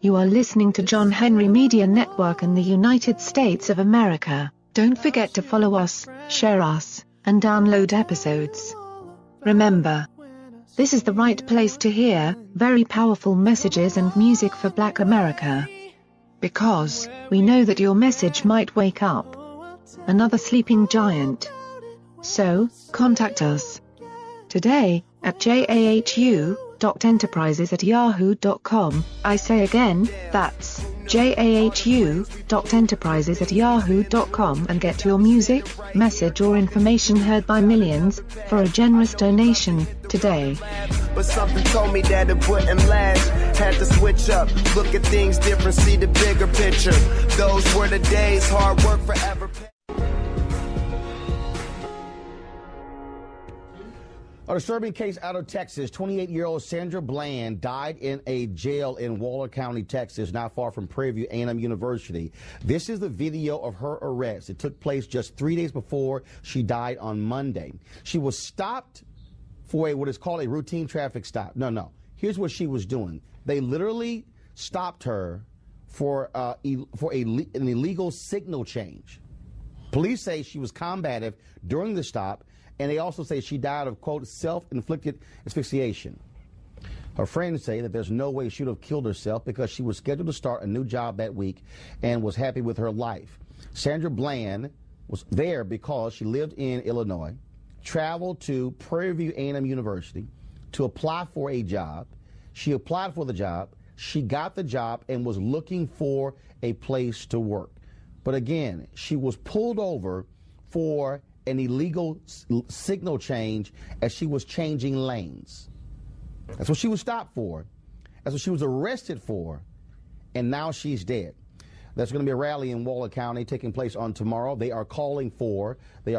You are listening to John Henry Media Network in the United States of America. Don't forget to follow us, share us, and download episodes. Remember, this is the right place to hear very powerful messages and music for Black America. Because we know that your message might wake up another sleeping giant. So, contact us today at jahu.enterprises@yahoo.com. I say again, that's jahu.enterprises@yahoo.com, and get your music, message or information heard by millions for a generous donation today. But something told me that it wouldn't last. Had to switch up, look at things different, see the bigger picture. Those were the days, hard work forever. A disturbing case out of Texas. 28-year-old Sandra Bland died in a jail in Waller County, Texas, not far from Prairie View A&M University. This is the video of her arrest. It took place just 3 days before she died on Monday. She was stopped for what is called a routine traffic stop. No. Here's what she was doing. They literally stopped her for an illegal signal change. Police say she was combative during the stop, and they also say she died of, quote, self-inflicted asphyxiation. Her friends say that there's no way she would have killed herself because she was scheduled to start a new job that week and was happy with her life. Sandra Bland was there because she lived in Illinois, traveled to Prairie View A&M University to apply for a job. She applied for the job, she got the job, and was looking for a place to work. But again, she was pulled over for an illegal signal change as she was changing lanes. That's what she was stopped for. That's what she was arrested for. And now she's dead. There's going to be a rally in Waller County taking place on tomorrow. They are calling for the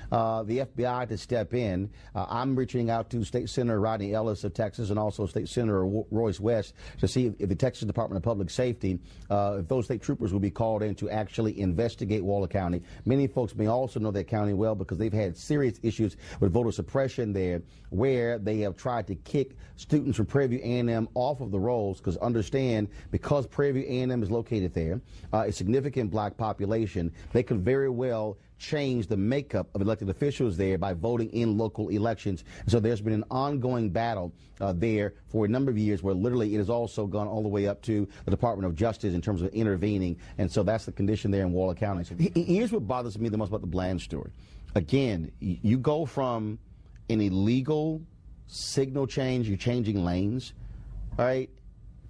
FBI to step in. I'm reaching out to State Senator Rodney Ellis of Texas and also State Senator Royce West to see if the Texas Department of Public Safety, if those state troopers will be called in to actually investigate Waller County. Many folks may also know that county well because they've had serious issues with voter suppression there, where they have tried to kick students from Prairie View A&M off of the rolls, because understand, because Prairie View A&M is located there, a significant black population, they could very well change the makeup of elected officials there by voting in local elections. And so there's been an ongoing battle there for a number of years, where literally it has also gone all the way up to the Department of Justice in terms of intervening. And so that's the condition there in Waller County. So here's what bothers me the most about the Bland story. Again, you go from an illegal signal change, you're changing lanes, right,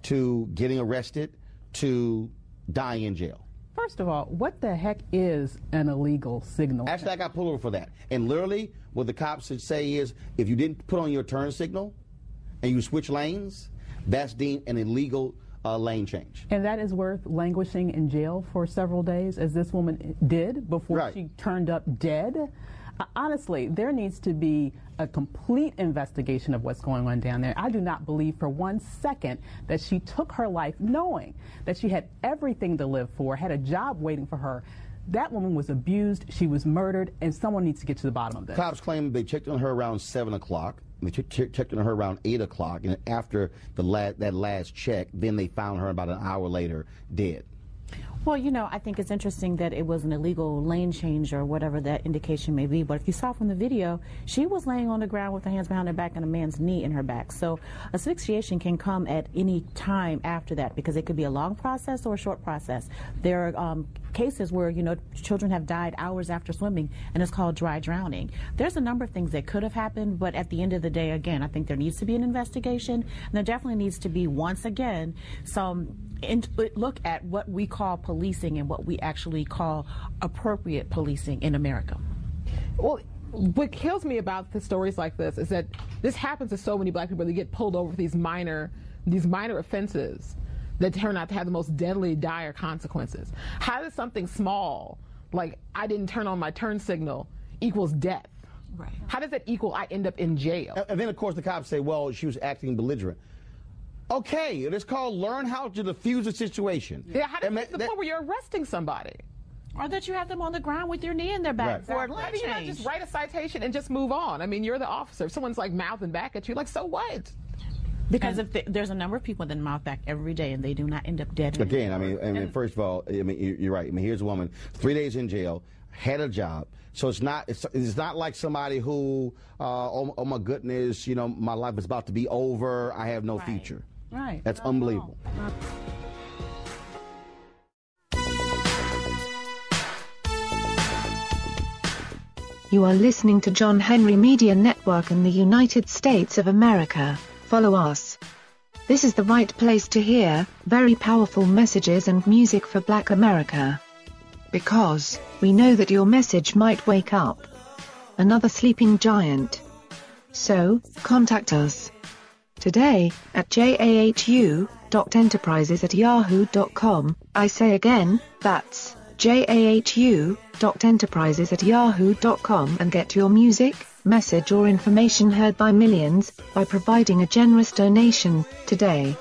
to getting arrested, to dying in jail. First of all, what the heck is an illegal signal? Actually, I got pulled over for that. And literally, what the cops should say is, if you didn't put on your turn signal and you switch lanes, that's deemed an illegal lane change. And that is worth languishing in jail for several days, as this woman did before she turned up dead. Honestly, there needs to be a complete investigation of what's going on down there. I do not believe for 1 second that she took her life knowing that she had everything to live for, had a job waiting for her. That woman was abused, she was murdered, and someone needs to get to the bottom of this. Cops claim they checked on her around 7 o'clock. They checked on her around 8 o'clock, and after that last check, then they found her about an hour later dead. Well, you know, I think it's interesting that it was an illegal lane change or whatever that indication may be. But if you saw from the video, she was laying on the ground with her hands behind her back and a man's knee in her back. So asphyxiation can come at any time after that, because it could be a long process or a short process. There are cases where, you know, children have died hours after swimming, and it's called dry drowning. There's a number of things that could have happened, but at the end of the day, again, I think there needs to be an investigation, and there definitely needs to be, once again, some look at what we call policing and what we actually call appropriate policing in America. Well, what kills me about the stories like this is that this happens to so many black people. They get pulled over for these minor offenses that turn out to have the most deadly, dire consequences. How does something small, like I didn't turn on my turn signal, equals death? Right. How does that equal I end up in jail? And then, of course, the cops say, well, she was acting belligerent. Okay, it is called learn how to diffuse a situation. Yeah, how do you get to the point where you're arresting somebody? Or that you have them on the ground with your knee in their back for a lane Why do you not just write a citation and just move on? I mean, you're the officer. If someone's like mouthing back at you, like, so what? Because if there's a number of people that mouth back every day and they do not end up dead. Again, I mean, first of all, I mean, you're right. I mean, here's a woman, 3 days in jail, had a job. So it's not like somebody who, oh my goodness, you know, my life is about to be over. I have no future. Right. That's unbelievable. You are listening to John Henry Media Network in the United States of America. Follow us. This is the right place to hear very powerful messages and music for Black America. Because we know that your message might wake up another sleeping giant. So, contact us today at jahu.enterprises@yahoo.com. I say again, that's jahu.enterprises@yahoo.com, and get your music, message or information heard by millions by providing a generous donation today.